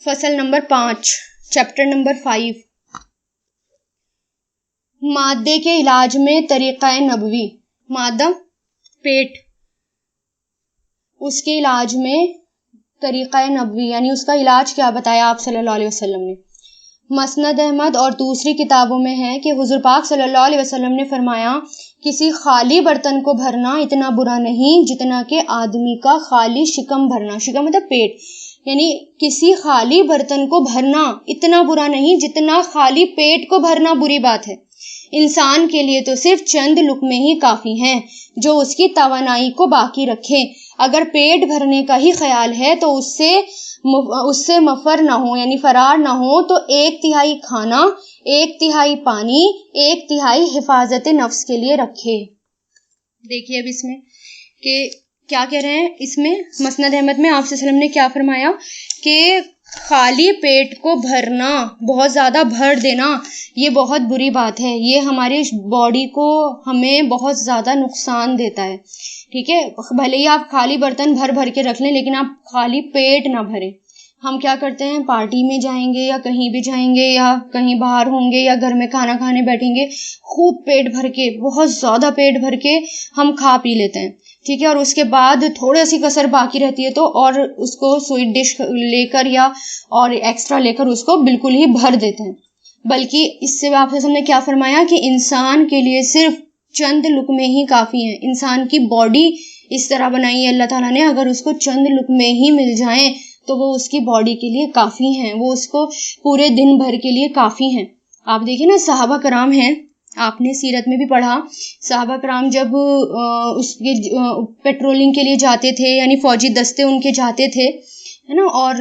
فصل number 5 chapter number 5 مادے کے علاج میں طریقہ نبوی. مادہ پیٹ، اس کے علاج میں طریقہ نبوی یعنی اس کا علاج کیا بتایا آپ صلی اللہ علیہ وسلم نے. مسند احمد اور دوسری کتابوں میں ہے کہ حضور پاک صلی اللہ علیہ وسلم نے فرمایا کسی خالی برتن کو بھرنا اتنا برا نہیں جتنا کہ آدمی کا خالی شکم بھرنا. شکم مطلب پیٹ، یعنی کسی خالی برتن کو بھرنا اتنا برا نہیں جتنا خالی پیٹ کو بھرنا بری بات ہے. انسان کے لیے تو صرف چند لقمے ہی کافی ہیں جو اس کی توانائی کو باقی رکھیں. اگر پیٹ بھرنے کا ہی خیال ہے تو اس سے مفر نہ ہو یعنی فرار نہ ہو تو 1/3 کھانا، 1/3 پانی، 1/3 حفاظت نفس کے لیے رکھے. دیکھیے اب اس میں کہ کیا کہہ رہے ہیں. اس میں مسند احمد میں آپ صلی اللہ علیہ وسلم نے کیا فرمایا کہ خالی پیٹ کو بھرنا، بہت زیادہ بھر دینا، یہ بہت بری بات ہے. یہ ہماری باڈی کو ہمیں بہت زیادہ نقصان دیتا ہے. ٹھیک ہے، بھلے ہی آپ خالی برتن بھر کے رکھ لیں لیکن آپ خالی پیٹ نہ بھریں. ہم کیا کرتے ہیں، پارٹی میں جائیں گے یا کہیں بھی جائیں گے یا کہیں باہر ہوں گے یا گھر میں کھانا کھانے بیٹھیں گے، خوب پیٹ بھر کے، بہت زیادہ پیٹ بھر کے ہم کھا پی لیتے ہیں. ٹھیک ہے، اور اس کے بعد تھوڑی سی کسر باقی رہتی ہے تو اور اس کو سویٹ ڈش لے کر یا اور ایکسٹرا لے کر اس کو بالکل ہی بھر دیتے ہیں. بلکہ اس سے آپ نے کیا فرمایا کہ انسان کے لیے صرف چند لقمے ہی کافی ہیں. انسان کی باڈی اس طرح بنائی ہے اللہ تعالیٰ نے، اگر اس کو چند لقمے ہی مل جائیں تو وہ اس کی باڈی کے لیے کافی ہیں، وہ اس کو پورے دن بھر کے لیے کافی ہیں. آپ دیکھیں نا، صحابہ کرام ہیں، آپ نے سیرت میں بھی پڑھا، صحابہ کرام جب اس کے پیٹرولنگ کے لیے جاتے تھے یعنی فوجی دستے ان کے جاتے تھے ہے نا، اور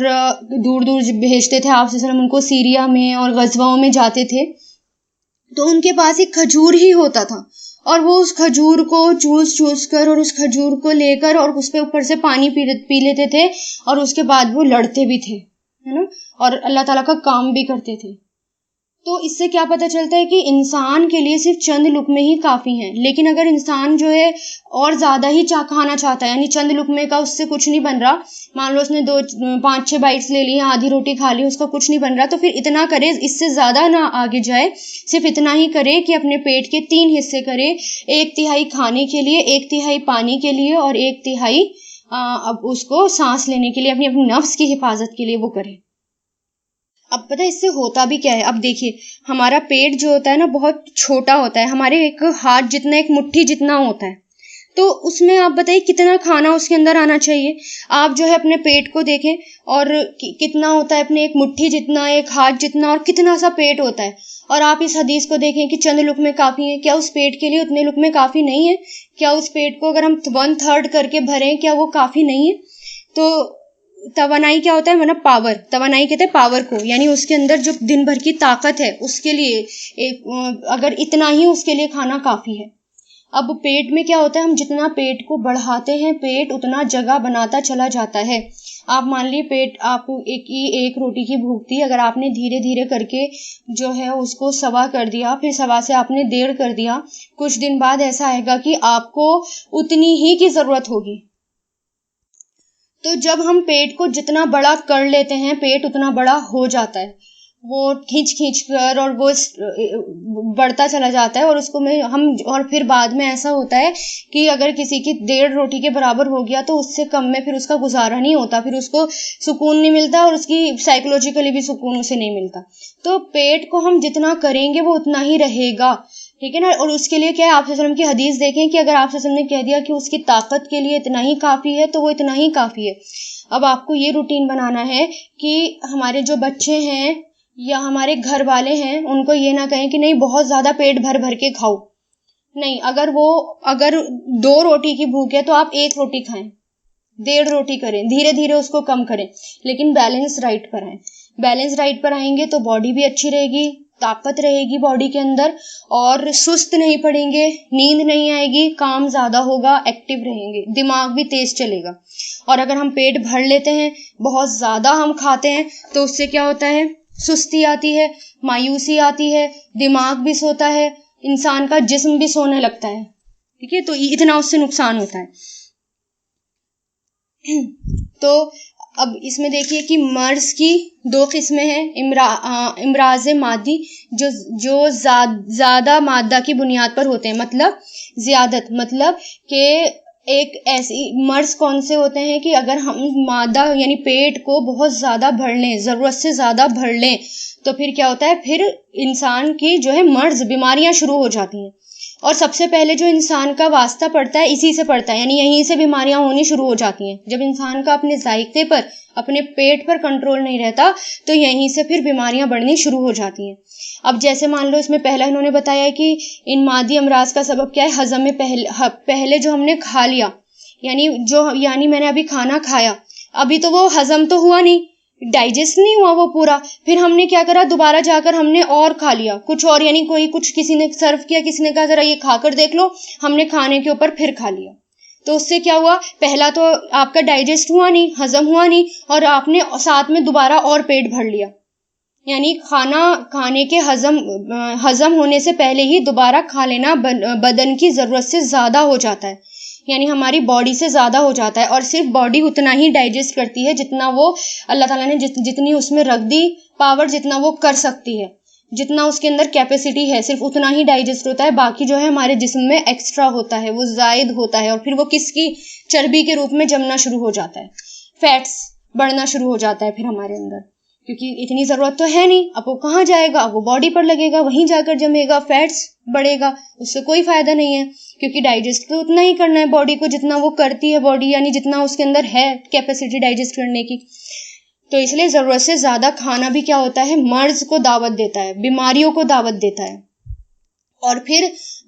دور دور بھیجتے تھے آپ صلی اللہ علیہ وسلم ان کو، سیریا میں اور غزواؤں میں جاتے تھے، تو ان کے پاس ایک کھجور ہی ہوتا تھا اور وہ اس کھجور کو چوس کر اور اس کھجور کو لے کر اور اس پہ اوپر سے پانی پی لیتے تھے اور اس کے بعد وہ لڑتے بھی تھے ہے نا، اور اللہ تعالیٰ کا کام بھی کرتے تھے. تو اس سے کیا پتہ چلتا ہے کہ انسان کے لیے صرف چند لقمے ہی کافی ہیں. لیکن اگر انسان جو ہے اور زیادہ ہی کھانا چاہتا ہے یعنی چند لقمے کا اس سے کچھ نہیں بن رہا، مان لو اس نے 5-6 بائٹس لے لی، آدھی روٹی کھا لی، اس کا کچھ نہیں بن رہا، تو پھر اتنا کرے، اس سے زیادہ نہ آگے جائے، صرف اتنا ہی کرے کہ اپنے پیٹ کے 3 حصے کرے، 1/3 کھانے کے لیے، 1/3 پانی کے لیے اور 1/3 اب اس کو سانس لینے کے لیے، اپنی نفس کی حفاظت کے لیے وہ کرے. اب پتہ اس سے ہوتا بھی کیا ہے. اب دیکھیے ہمارا پیٹ جو ہوتا ہے نا بہت چھوٹا ہوتا ہے، ہمارے ایک ہاتھ جتنا، ایک مٹھی جتنا ہوتا ہے، تو اس میں آپ بتائیے کتنا کھانا اس کے اندر آنا چاہیے. آپ جو ہے اپنے پیٹ کو دیکھیں اور کتنا ہوتا ہے، اپنے ایک مٹھی جتنا، ایک ہاتھ جتنا، اور کتنا سا پیٹ ہوتا ہے. اور آپ اس حدیث کو دیکھیں کہ چند لقمے کافی ہیں، کیا اس پیٹ کے لیے اتنے لقمے کافی نہیں ہیں؟ کیا اس پیٹ کو اگر ہم 1/3 کر کے بھریں کیا وہ کافی نہیں ہے؟ تو توانائی کیا ہوتا ہے، مطلب پاور، توانائی کہتے ہیں پاور کو، یعنی اس کے اندر جو دن بھر کی طاقت ہے اس کے لیے اگر اتنا ہی اس کے لیے کھانا کافی ہے. اب پیٹ میں کیا ہوتا ہے، ہم جتنا پیٹ کو بڑھاتے ہیں پیٹ اتنا جگہ بناتا چلا جاتا ہے. آپ مان لیے پیٹ آپ ایک روٹی کی بھوک تھی، اگر آپ نے دھیرے دھیرے کر کے جو ہے اس کو 1.25 کر دیا، پھر 1.25 سے آپ نے 1.5 کر دیا، کچھ دن بعد ایسا آئے گا کہ آپ کو اتنی ہی کی ضرورت ہوگی. تو جب ہم پیٹ کو جتنا بڑا کر لیتے ہیں پیٹ اتنا بڑا ہو جاتا ہے، وہ کھینچ کر اور وہ بڑھتا چلا جاتا ہے، اور اس کو اور پھر بعد میں ایسا ہوتا ہے کہ اگر کسی کی 1.5 روٹی کے برابر ہو گیا تو اس سے کم میں پھر اس کا گزارا نہیں ہوتا، پھر اس کو سکون نہیں ملتا اور اس کی سائیکولوجیکلی بھی سکون اسے نہیں ملتا. تو پیٹ کو ہم جتنا کریں گے وہ اتنا ہی رہے گا. ٹھیک ہے نا. اور اس کے لیے کیا ہے، آپ صلی اللہ علیہ وسلم کی حدیث دیکھیں کہ اگر آپ صلی اللہ علیہ وسلم نے کہہ دیا کہ اس کی طاقت کے لیے اتنا ہی کافی ہے تو وہ اتنا ہی کافی ہے. اب آپ کو یہ روٹین بنانا ہے کہ ہمارے جو بچے ہیں یا ہمارے گھر والے ہیں ان کو یہ نہ کہیں کہ نہیں بہت زیادہ پیٹ بھر کے کھاؤ. نہیں، اگر 2 روٹی کی بھوک ہے تو آپ 1 روٹی کھائیں، 1.5 روٹی کریں، دھیرے دھیرے اس کو کم کریں، لیکن بیلنس ڈائٹ پر آئیں. بیلنس ڈائٹ پر آئیں گے تو باڈی بھی اچھی رہے گی، طاقت رہے گی باڈی کے اندر، اور سست نہیں پڑیں گے، نیند نہیں آئے گی، کام زیادہ ہوگا، ایکٹیو رہیں گے، دماغ بھی تیز چلے گا. اور اگر ہم پیٹ بھر لیتے ہیں، بہت زیادہ ہم کھاتے ہیں، تو اس سے کیا ہوتا ہے، سستی آتی ہے، مایوسی آتی ہے، دماغ بھی سوتا ہے، انسان کا جسم بھی سونے لگتا ہے. ٹھیک ہے، تو اتنا اس سے نقصان ہوتا ہے. تو اب اس میں دیکھیے کہ مرض کی 2 قسمیں ہیں، امراض مادی جو زیادہ مادہ کی بنیاد پر ہوتے ہیں، مطلب زیادت، مطلب کہ ایک ایسی مرض کون سے ہوتے ہیں کہ اگر ہم مادہ یعنی پیٹ کو بہت زیادہ بھر لیں، ضرورت سے زیادہ بھر لیں، تو پھر کیا ہوتا ہے، پھر انسان کی جو ہے مرض، بیماریاں شروع ہو جاتی ہیں. اور سب سے پہلے جو انسان کا واسطہ پڑتا ہے اسی سے پڑتا ہے، یعنی یہیں سے بیماریاں ہونی شروع ہو جاتی ہیں. جب انسان کا اپنے ذائقے پر، اپنے پیٹ پر کنٹرول نہیں رہتا تو یہیں سے پھر بیماریاں بڑھنی شروع ہو جاتی ہیں. اب جیسے مان لو اس میں پہلا انہوں نے بتایا کہ ان مادی امراض کا سبب کیا ہے، ہضم میں پہلے جو ہم نے کھا لیا، یعنی میں نے ابھی کھانا کھایا، ابھی تو وہ ہضم تو ہوا نہیں، ڈائجسٹ نہیں ہوا وہ پورا، پھر ہم نے کیا کرا، دوبارہ جا کر ہم نے اور کھا لیا کچھ اور، یعنی کچھ کسی نے سرو کیا، کسی نے کہا ذرا یہ کھا کر دیکھ لو، ہم نے کھانے کے اوپر پھر کھا لیا. تو اس سے کیا ہوا، پہلا تو آپ کا ڈائجسٹ ہوا نہیں، ہضم ہوا نہیں، اور آپ نے ساتھ میں دوبارہ اور پیٹ بھر لیا. یعنی کھانے کے ہضم ہونے سے پہلے ہی دوبارہ کھا لینا بدن کی ضرورت سے زیادہ ہو جاتا ہے، یعنی ہماری باڈی سے زیادہ ہو جاتا ہے. اور صرف باڈی اتنا ہی ڈائجسٹ کرتی ہے جتنا وہ اللہ تعالیٰ نے جتنی اس میں رکھ دی پاور، جتنا وہ کر سکتی ہے، جتنا اس کے اندر کیپیسٹی ہے، صرف اتنا ہی ڈائجسٹ ہوتا ہے. باقی جو ہے ہمارے جسم میں ایکسٹرا ہوتا ہے، وہ زائد ہوتا ہے، اور پھر وہ کس کی چربی کے روپ میں جمنا شروع ہو جاتا ہے، فیٹس بڑھنا شروع ہو جاتا ہے پھر ہمارے اندر، کیونکہ اتنی ضرورت تو ہے نہیں. اب وہ کہاں جائے گا، اب وہ باڈی پر لگے گا، وہیں جا کر جمے گا، فیٹس بڑھے گا، اس سے کوئی فائدہ نہیں ہے، کیونکہ ڈائجسٹ تو اتنا ہی کرنا ہے باڈی کو جتنا وہ کرتی ہے باڈی، یعنی جتنا اس کے اندر ہے کیپیسٹی ڈائجسٹ کرنے کی. تو اس لیے ضرورت سے زیادہ کھانا بھی کیا ہوتا ہے، مرض کو دعوت دیتا ہے، بیماریوں کو دعوت دیتا ہے. اور پھر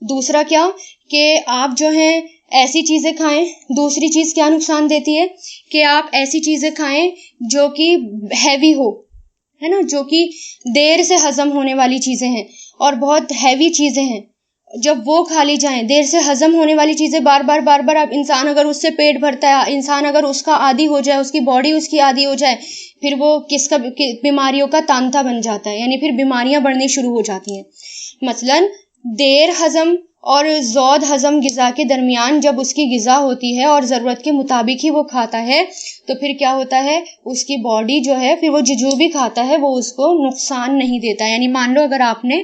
دوسرا کیا کہ آپ جو ہیں ایسی چیزیں کھائیں، دوسری چیز کیا نقصان دیتی ہے کہ آپ ایسی چیزیں کھائیں جو کہ ہیوی ہو، ہے نا، جو کہ دیر سے ہضم ہونے والی چیزیں ہیں اور بہت ہیوی چیزیں ہیں. جب وہ کھا لی جائیں، دیر سے ہضم ہونے والی چیزیں بار بار اب انسان اگر اس سے پیٹ بھرتا ہے، انسان اگر اس کا عادی ہو جائے، اس کی باڈی اس کی عادی ہو جائے، پھر وہ بیماریوں کا تانتا بن جاتا ہے، یعنی پھر بیماریاں بڑھنی شروع ہو جاتی ہیں. مثلاً دیر ہضم اور زود ہضم غذا کے درمیان جب اس کی غذا ہوتی ہے اور ضرورت کے مطابق ہی وہ کھاتا ہے، تو پھر کیا ہوتا ہے، اس کی باڈی جو ہے پھر وہ جو بھی کھاتا ہے وہ اس کو نقصان نہیں دیتا. یعنی مان لو اگر آپ نے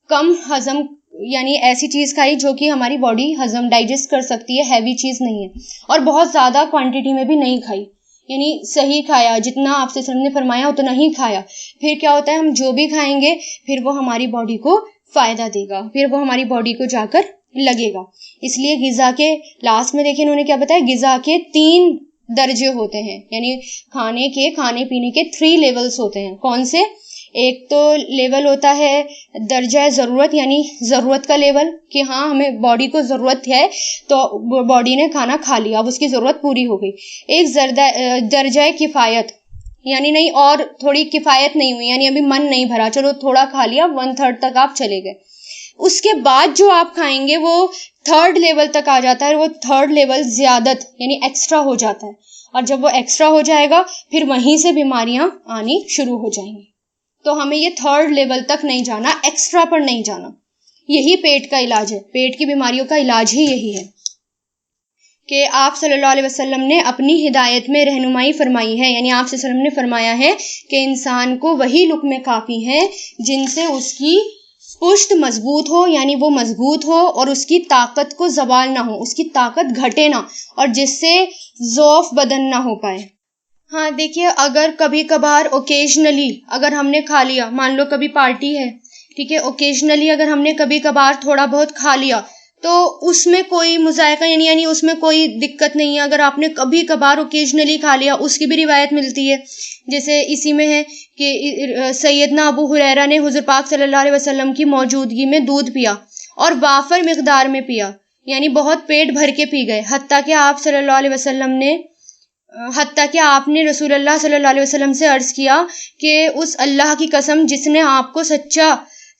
کم ہضم یعنی ایسی چیز کھائی جو کہ ہماری باڈی ہضم ڈائجسٹ کر سکتی ہے، ہیوی چیز نہیں ہے، اور بہت زیادہ کوانٹٹی میں بھی نہیں کھائی، یعنی صحیح کھایا، جتنا آپ سے نے فرمایا اتنا ہی کھایا، پھر کیا ہوتا ہے، ہم جو بھی کھائیں گے پھر وہ ہماری باڈی کو فائدہ دے گا، پھر وہ ہماری باڈی کو جا کر لگے گا. اس لیے غذا کے لاسٹ میں دیکھیں انہوں نے کیا بتایا، غذا کے 3 درجے ہوتے ہیں، یعنی کھانے پینے کے 3 لیولز ہوتے ہیں. کون سے؟ ایک تو لیول ہوتا ہے درجہ ضرورت، یعنی ضرورت کا لیول کہ ہاں ہمیں باڈی کو ضرورت ہے تو باڈی نے کھانا کھا لیا، اب اس کی ضرورت پوری ہو گئی. ایک درجہ کفایت، یعنی نہیں اور تھوڑی کفایت نہیں ہوئی، یعنی ابھی من نہیں بھرا، چلو تھوڑا کھا لیا، 1/3 تک آپ چلے گئے. اس کے بعد جو آپ کھائیں گے وہ 3rd لیول تک آ جاتا ہے، وہ 3rd لیول زیادت یعنی ایکسٹرا ہو جاتا ہے، اور جب وہ ایکسٹرا ہو جائے گا پھر وہیں سے بیماریاں آنی شروع ہو جائیں گی. تو ہمیں یہ 3rd لیول تک نہیں جانا، ایکسٹرا پر نہیں جانا. یہی پیٹ کا علاج ہے، پیٹ کی بیماریوں کا علاج ہی یہی ہے کہ آپ صلی اللہ علیہ وسلم نے اپنی ہدایت میں رہنمائی فرمائی ہے. یعنی آپ صلی اللہ علیہ وسلم نے فرمایا ہے کہ انسان کو وہی لقمے کافی ہیں جن سے اس کی پشت مضبوط ہو، یعنی وہ مضبوط ہو اور اس کی طاقت کو زوال نہ ہو، اس کی طاقت گھٹے نہ، اور جس سے ضعف بدن نہ ہو پائے. ہاں دیکھیے، اگر کبھی کبھار اوکیجنلی اگر ہم نے کھا لیا، مان لو کبھی پارٹی ہے، ٹھیک ہے، اوکیجنلی اگر ہم نے کبھی کبھار تھوڑا بہت کھا لیا تو اس میں کوئی مذائقہ یعنی اس میں کوئی دقت نہیں ہے. اگر آپ نے کبھی کبھار اوکیجنلی کھا لیا، اس کی بھی روایت ملتی ہے. جیسے اسی میں ہے کہ سیدنا ابو ہریرہ نے حضور پاک صلی اللہ علیہ وسلم کی موجودگی میں دودھ پیا اور وافر مقدار میں پیا، یعنی بہت پیٹ بھر کے پی گئے، حتیٰ کہ آپ نے رسول اللہ صلی اللہ علیہ وسلم سے عرض کیا کہ اس اللہ کی قسم جس نے آپ کو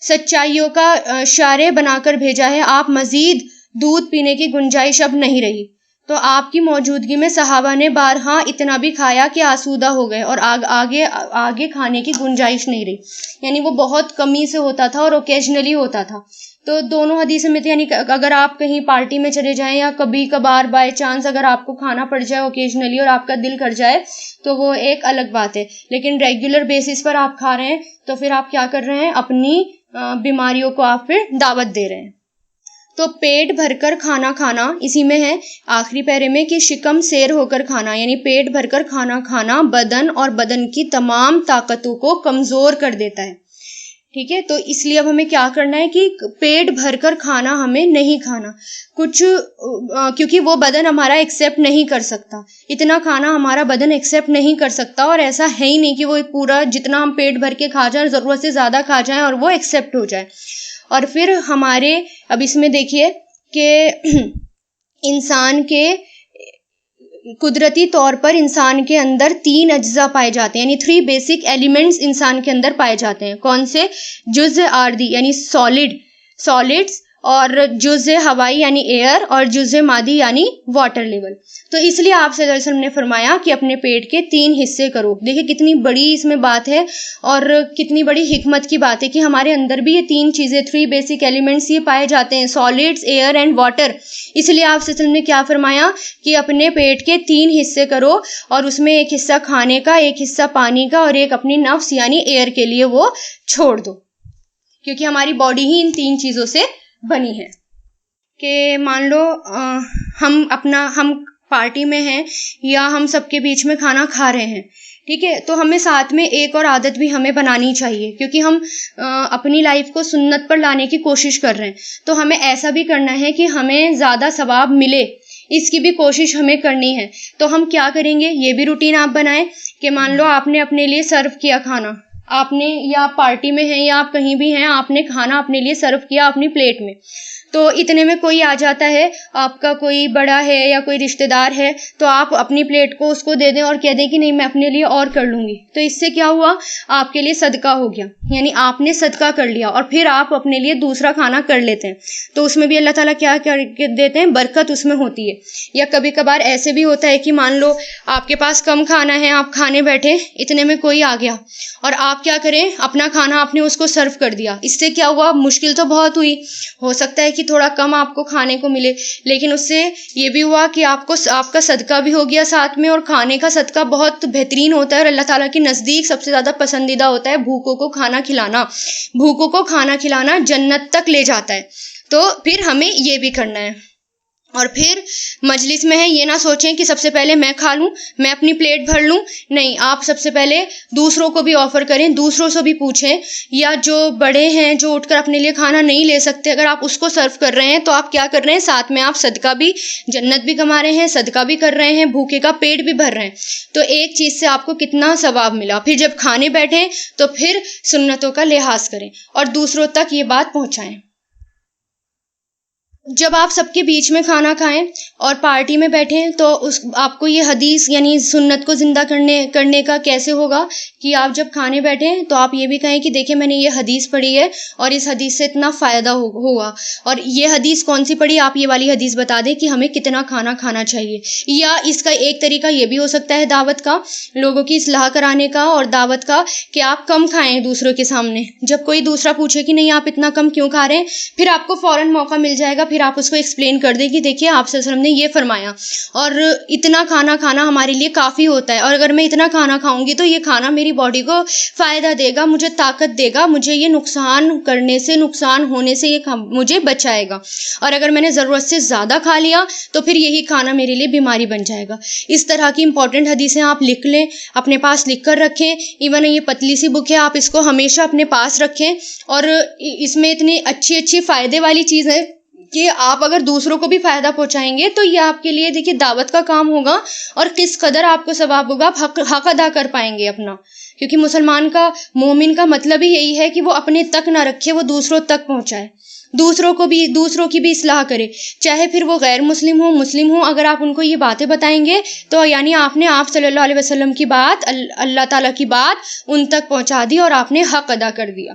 سچائیوں کا شارع بنا کر بھیجا ہے، آپ مزید دودھ پینے کی گنجائش اب نہیں رہی. تو آپ کی موجودگی میں صحابہ نے بارہا اتنا بھی کھایا کہ آسودہ ہو گئے اور آگے کھانے کی گنجائش نہیں رہی. یعنی وہ بہت کمی سے ہوتا تھا اور اوکیجنلی ہوتا تھا. تو دونوں حدیث میں یعنی اگر آپ کہیں پارٹی میں چلے جائیں یا کبھی کبھار بائی چانس اگر آپ کو کھانا پڑ جائے اوکیجنلی اور آپ کا دل کر جائے تو وہ ایک الگ بات ہے، لیکن ریگولر بیسس پر آپ کھا رہے ہیں تو پھر آپ کیا کر رہے ہیں، اپنی بیماریوں کو آپ پھر دعوت دے رہے ہیں۔ تو پیٹ بھر کر کھانا کھانا، اسی میں ہے آخری پیرے میں کہ شکم سیر ہو کر کھانا، یعنی پیٹ بھر کر کھانا کھانا بدن اور بدن کی تمام طاقتوں کو کمزور کر دیتا ہے، ٹھیک ہے۔ تو اس لیے اب ہمیں کیا کرنا ہے کہ پیٹ بھر کر کھانا ہمیں نہیں کھانا کچھ، کیونکہ وہ بدن ہمارا ایکسیپٹ نہیں کر سکتا، اتنا کھانا ہمارا بدن ایکسیپٹ نہیں کر سکتا، اور ایسا ہے ہی نہیں کہ وہ پورا جتنا ہم پیٹ بھر کے کھا جائیں ضرورت سے زیادہ کھا جائیں اور وہ ایکسیپٹ ہو جائے۔ اور پھر ہمارے اب اس میں دیکھیے کہ انسان کے قدرتی طور پر انسان کے اندر 3 اجزاء پائے جاتے ہیں، یعنی 3 بیسک ایلیمنٹس انسان کے اندر پائے جاتے ہیں۔ کون سے؟ جزء آردی یعنی سالڈز، اور جزء ہوائی یعنی ایئر، اور جزء مادی یعنی واٹر لیول۔ تو اس لیے آپ صلی اللہ علیہ وسلم نے فرمایا کہ اپنے پیٹ کے 3 حصے کرو۔ دیکھیں کتنی بڑی اس میں بات ہے اور کتنی بڑی حکمت کی بات ہے کہ ہمارے اندر بھی یہ 3 چیزیں 3 بیسک ایلیمنٹس یہ پائے جاتے ہیں، سالڈز، ایئر اینڈ واٹر۔ اس لیے آپ صلی اللہ علیہ وسلم نے کیا فرمایا کہ اپنے پیٹ کے 3 حصے کرو، اور اس میں ایک حصہ کھانے کا، ایک حصہ پانی کا، اور ایک اپنی نفس یعنی ایئر کے لیے وہ چھوڑ دو، کیونکہ ہماری باڈی ہی ان 3 چیزوں سے بنی ہے۔ کہ مان لو ہم پارٹی میں ہیں یا ہم سب کے بیچ میں کھانا کھا رہے ہیں، ٹھیک ہے، تو ہمیں ساتھ میں ایک اور عادت بھی ہمیں بنانی چاہیے، کیونکہ ہم اپنی لائف کو سنت پر لانے کی کوشش کر رہے ہیں، تو ہمیں ایسا بھی کرنا ہے کہ ہمیں زیادہ ثواب ملے، اس کی بھی کوشش ہمیں کرنی ہے۔ تو ہم کیا کریں گے، یہ بھی روٹین آپ بنائیں کہ مان لو آپ نے اپنے لیے سرو کیا کھانا، آپ نے یا آپ پارٹی میں ہیں یا آپ کہیں بھی ہیں، آپ نے کھانا اپنے لیے سرو کیا اپنی پلیٹ میں، تو اتنے میں کوئی آ جاتا ہے، آپ کا کوئی بڑا ہے یا کوئی رشتہ دار ہے، تو آپ اپنی پلیٹ کو اس کو دے دیں اور کہہ دیں کہ نہیں میں اپنے لیے اور کر لوں گی، تو اس سے کیا ہوا، آپ کے لیے صدقہ ہو گیا، یعنی آپ نے صدقہ کر لیا، اور پھر آپ اپنے لیے دوسرا کھانا کر لیتے ہیں، تو اس میں بھی اللہ تعالیٰ کیا کر دیتے ہیں، برکت اس میں ہوتی ہے۔ یا کبھی کبھار ایسے بھی ہوتا ہے کہ مان لو آپ کے پاس کم کھانا ہے، آپ کھانے بیٹھے، اتنے میں کوئی آ گیا اور آپ کیا کریں، اپنا کھانا آپ نے اس کو سرو کر دیا، اس سے کیا ہوا، مشکل تو بہت ہوئی، ہو سکتا ہے کہ تھوڑا کم آپ کو کھانے کو ملے، لیکن اس سے یہ بھی ہوا کہ آپ کا صدقہ بھی ہو گیا ساتھ میں، اور کھانے کا صدقہ بہت بہترین ہوتا ہے اور اللہ تعالیٰ کے نزدیک سب سے زیادہ پسندیدہ ہوتا ہے۔ بھوکوں کو کھانا کھلانا جنت تک لے جاتا ہے، تو پھر ہمیں یہ بھی کرنا ہے۔ اور پھر مجلس میں ہے یہ نہ سوچیں کہ سب سے پہلے میں کھا لوں، میں اپنی پلیٹ بھر لوں، نہیں، آپ سب سے پہلے دوسروں کو بھی آفر کریں، دوسروں سے بھی پوچھیں، یا جو بڑے ہیں جو اٹھ کر اپنے لیے کھانا نہیں لے سکتے، اگر آپ اس کو سرو کر رہے ہیں تو آپ کیا کر رہے ہیں، ساتھ میں آپ صدقہ بھی، جنت بھی کما رہے ہیں، صدقہ بھی کر رہے ہیں، بھوکے کا پیٹ بھی بھر رہے ہیں، تو ایک چیز سے آپ کو کتنا ثواب ملا۔ پھر جب کھانے بیٹھیں تو پھر سنتوں کا لحاظ کریں اور دوسروں تک یہ بات پہنچائیں۔ جب آپ سب کے بیچ میں کھانا کھائیں اور پارٹی میں بیٹھیں تو آپ کو یہ حدیث یعنی سنت کو زندہ کرنے کا کیسے ہوگا کہ آپ جب کھانے بیٹھیں تو آپ یہ بھی کہیں کہ دیکھیں میں نے یہ حدیث پڑھی ہے اور اس حدیث سے اتنا فائدہ ہوا، اور یہ حدیث کون سی پڑھی، آپ یہ والی حدیث بتا دیں کہ ہمیں کتنا کھانا کھانا چاہیے۔ یا اس کا ایک طریقہ یہ بھی ہو سکتا ہے دعوت کا، لوگوں کی اصلاح کرانے کا اور دعوت کا، کہ آپ کم کھائیں دوسروں کے سامنے، جب کوئی دوسرا پوچھے کہ نہیں آپ اتنا کم کیوں کھا رہے ہیں، پھر آپ کو فوراً موقع مل جائے گا، پھر آپ اس کو ایکسپلین کر دیں کہ دیکھیے آپ صلی اللہ علیہ وسلم نے یہ فرمایا اور اتنا کھانا کھانا ہمارے لیے کافی ہوتا ہے، اور اگر میں اتنا کھانا کھاؤں گی تو یہ کھانا میری باڈی کو فائدہ دے گا، مجھے طاقت دے گا، مجھے یہ نقصان ہونے سے یہ مجھے بچائے گا، اور اگر میں نے ضرورت سے زیادہ کھا لیا تو پھر یہی کھانا میرے لیے بیماری بن جائے گا۔ اس طرح کی امپورٹنٹ حدیثیں آپ لکھ لیں، اپنے پاس لکھ کر رکھیں، ایون یہ پتلی سی بک ہے آپ اس کو ہمیشہ اپنے پاس رکھیں، اور اس میں اتنی اچھی فائدے والی چیز ہے کہ آپ اگر دوسروں کو بھی فائدہ پہنچائیں گے تو یہ آپ کے لیے دیکھیے دعوت کا کام ہوگا، اور کس قدر آپ کو ثواب ہوگا، آپ حق ادا کر پائیں گے اپنا، کیونکہ مسلمان کا، مومن کا مطلب ہی یہی ہے کہ وہ اپنے تک نہ رکھے، وہ دوسروں تک پہنچائے، دوسروں کی بھی اصلاح کرے، چاہے پھر وہ غیر مسلم ہوں، اگر آپ ان کو یہ باتیں بتائیں گے تو یعنی آپ نے آپ صلی اللہ علیہ وسلم کی بات، اللہ تعالیٰ کی بات ان تک پہنچا دی اور آپ نے حق ادا کر دیا۔